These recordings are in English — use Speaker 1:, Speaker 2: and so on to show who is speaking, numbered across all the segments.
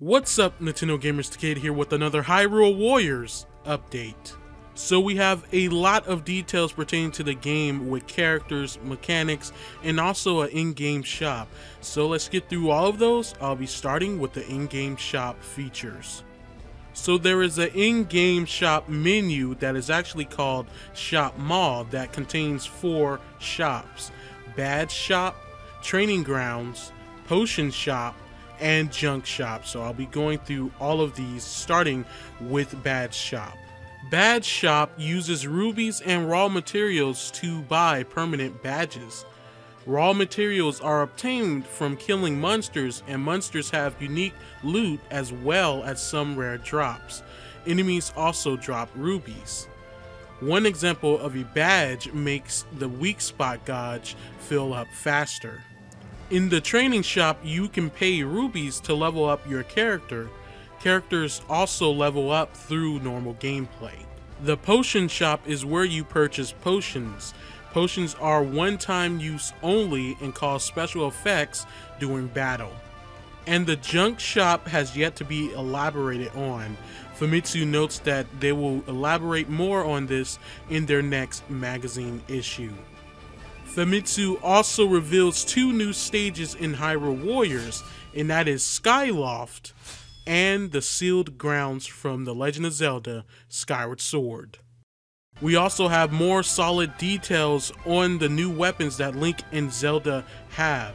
Speaker 1: What's up, Nintendo Gamers? Kid here with another Hyrule Warriors update. So we have a lot of details pertaining to the game with characters, mechanics, and also an in-game shop. So let's get through all of those. I'll be starting with the in-game shop features. So there is an in-game shop menu that is actually called Shop Mall that contains 4 shops: Badge Shop, Training Grounds, Potion Shop, and Junk Shop. So I'll be going through all of these, starting with Badge Shop. Badge Shop uses rubies and raw materials to buy permanent badges. Raw materials are obtained from killing monsters, and monsters have unique loot as well as some rare drops. Enemies also drop rubies. One example of a badge makes the weak spot gauge fill up faster. In the training shop, you can pay rubies to level up your character. Characters also level up through normal gameplay. The potion shop is where you purchase potions. Potions are one-time use only and cause special effects during battle. And the junk shop has yet to be elaborated on. Famitsu notes that they will elaborate more on this in their next magazine issue. Famitsu also reveals 2 new stages in Hyrule Warriors, and that is Skyloft and the sealed grounds from The Legend of Zelda Skyward Sword. We also have more solid details on the new weapons that Link and Zelda have.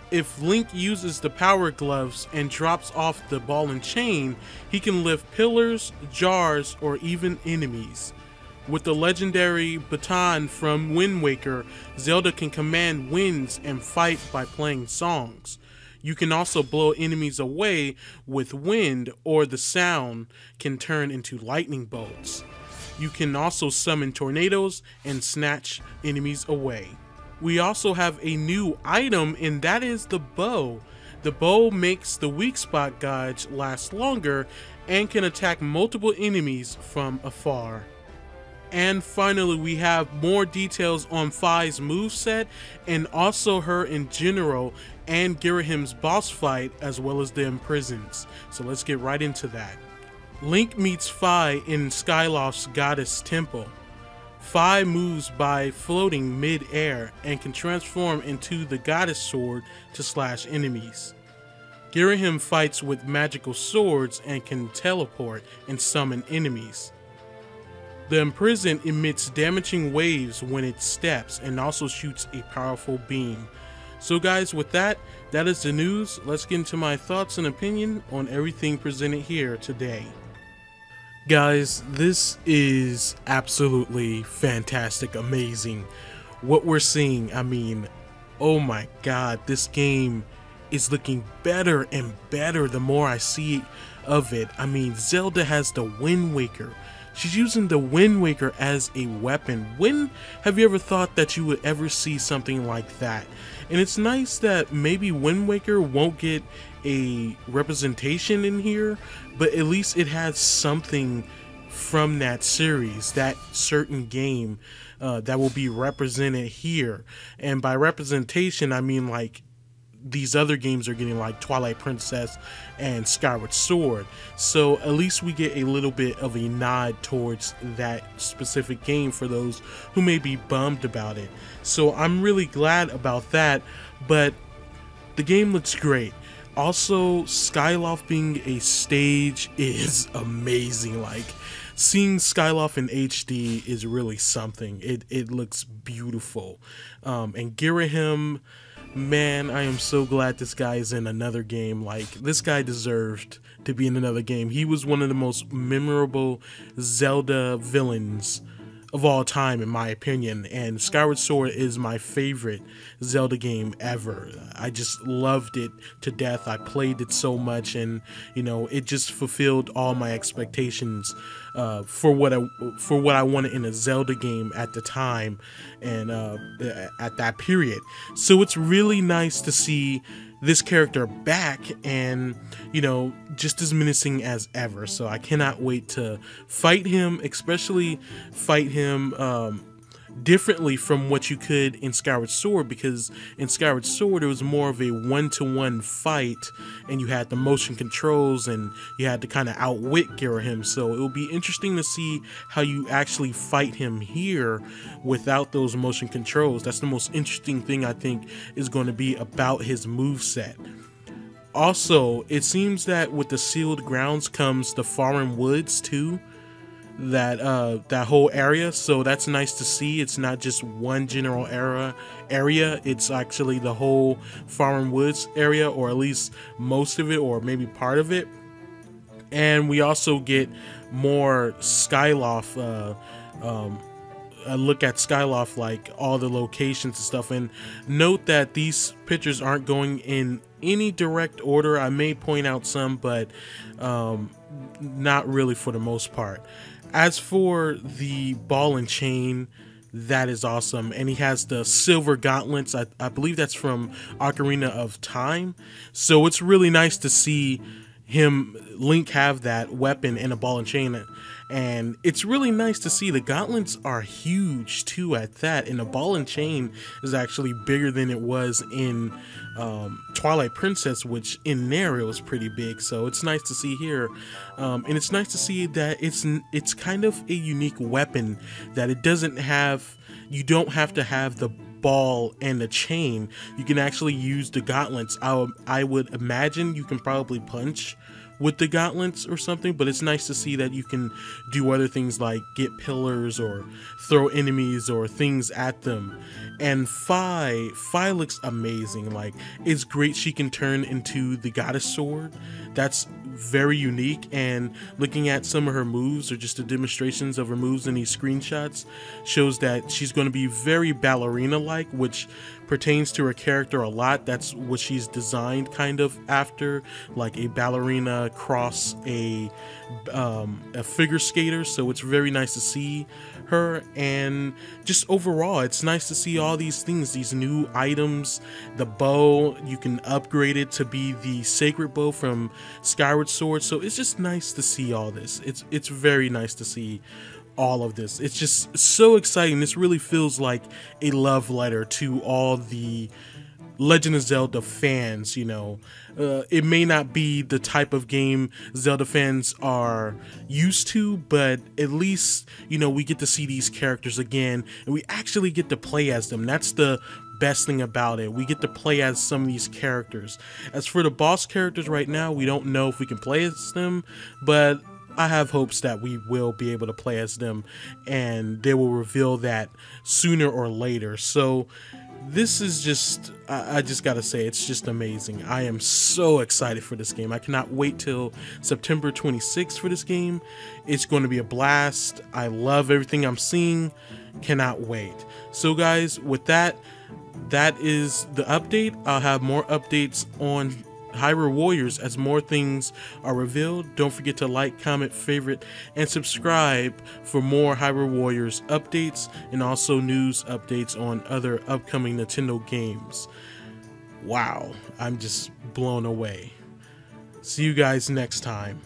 Speaker 1: If Link uses the power gloves and drops off the ball and chain, he can lift pillars, jars, or even enemies. With the legendary baton from Wind Waker, Zelda can command winds and fight by playing songs. You can also blow enemies away with wind, or the sound can turn into lightning bolts. You can also summon tornadoes and snatch enemies away. We also have a new item, and that is the bow. The bow makes the weak spot gauge last longer and can attack multiple enemies from afar. And finally, we have more details on Fi's moveset and also her in general, and Ghirahim's boss fight, as well as the imprisons. So let's get right into that. Link meets Fi in Skyloft's Goddess Temple. Fi moves by floating mid-air and can transform into the Goddess Sword to slash enemies. Ghirahim fights with magical swords and can teleport and summon enemies. The Imprison emits damaging waves when it steps and also shoots a powerful beam. So guys, with that is the news. Let's get into my thoughts and opinion on everything presented here today. Guys, this is absolutely fantastic, amazing. What we're seeing, I mean, oh my god, this game is looking better and better the more I see of it. I mean, Zelda has the Wind Waker. She's using the Wind Waker as a weapon. When have you ever thought that you would ever see something like that? And it's nice that maybe Wind Waker won't get a representation in here, but at least it has something from that series, that certain game that will be represented here. And by representation, I mean like these other games are getting, like Twilight Princess and Skyward Sword. So at least we get a little bit of a nod towards that specific game for those who may be bummed about it. So I'm really glad about that, but the game looks great. Also, Skyloft being a stage is amazing. Like, seeing Skyloft in HD is really something. It looks beautiful. And Ghirahim, man, I am so glad this guy is in another game. Like, this guy deserved to be in another game. He was one of the most memorable Zelda villains of all time, in my opinion, and Skyward Sword is my favorite Zelda game ever. I just loved it to death. I played it so much, and you know, it just fulfilled all my expectations for what I wanted in a Zelda game at the time and at that period. So it's really nice to see this character back and, you know, just as menacing as ever. So I cannot wait to fight him, especially fight him differently from what you could in Skyward Sword, because in Skyward Sword it was more of a one-to-one fight and you had the motion controls and you had to kind of outwit Ghirahim. So it will be interesting to see how you actually fight him here without those motion controls. That's the most interesting thing I think is going to be about his moveset. Also, it seems that with the sealed grounds comes the foreign woods too, that whole area, so that's nice to see. It's not just one general area, it's actually the whole foreign woods area, or at least most of it, or maybe part of it. And we also get more Skyloft, a look at Skyloft, like all the locations and stuff. And note that these pictures aren't going in any direct order. I may point out some, but not really for the most part. As for the ball and chain, that is awesome. And he has the silver gauntlets. I believe that's from Ocarina of Time. So it's really nice to see Link have that weapon and a ball and chain. And it's really nice to see the gauntlets are huge too at that. And the ball and chain is actually bigger than it was in Twilight Princess, which in there it was pretty big. So it's nice to see here. And it's nice to see that it's kind of a unique weapon, that it doesn't have, you don't have to have the ball and the chain. You can actually use the gauntlets. I would imagine you can probably punch with the gauntlets or something, but it's nice to see that you can do other things like get pillars or throw enemies or things at them. And Fi looks amazing. Like, it's great she can turn into the goddess sword. That's very unique, and looking at some of her moves, or just the demonstrations of her moves in these screenshots, shows that she's going to be very ballerina like, which pertains to her character a lot. That's what she's designed kind of after, like a ballerina cross a figure skater. So it's very nice to see her, and just overall it's nice to see all these things, these new items. The bow, you can upgrade it to be the sacred bow from Skyward Sword. So it's just nice to see all this. It's very nice to see all of this. It's just so exciting. This really feels like a love letter to all the Legend of Zelda fans. You know, it may not be the type of game Zelda fans are used to, but at least, you know, we get to see these characters again, and we actually get to play as them. That's the best thing about it. We get to play as some of these characters. As for the boss characters right now, we don't know if we can play as them, but I have hopes that we will be able to play as them, and they will reveal that sooner or later. So this is just, I just gotta say, it's just amazing. I am so excited for this game. I cannot wait till September 26th for this game. It's going to be a blast. I love everything I'm seeing. Cannot wait. So guys, with that is the update. I'll have more updates on Hyrule Warriors as more things are revealed. Don't forget to like, comment, favorite, and subscribe for more Hyrule Warriors updates, and also news updates on other upcoming Nintendo games. Wow, I'm just blown away. See you guys next time.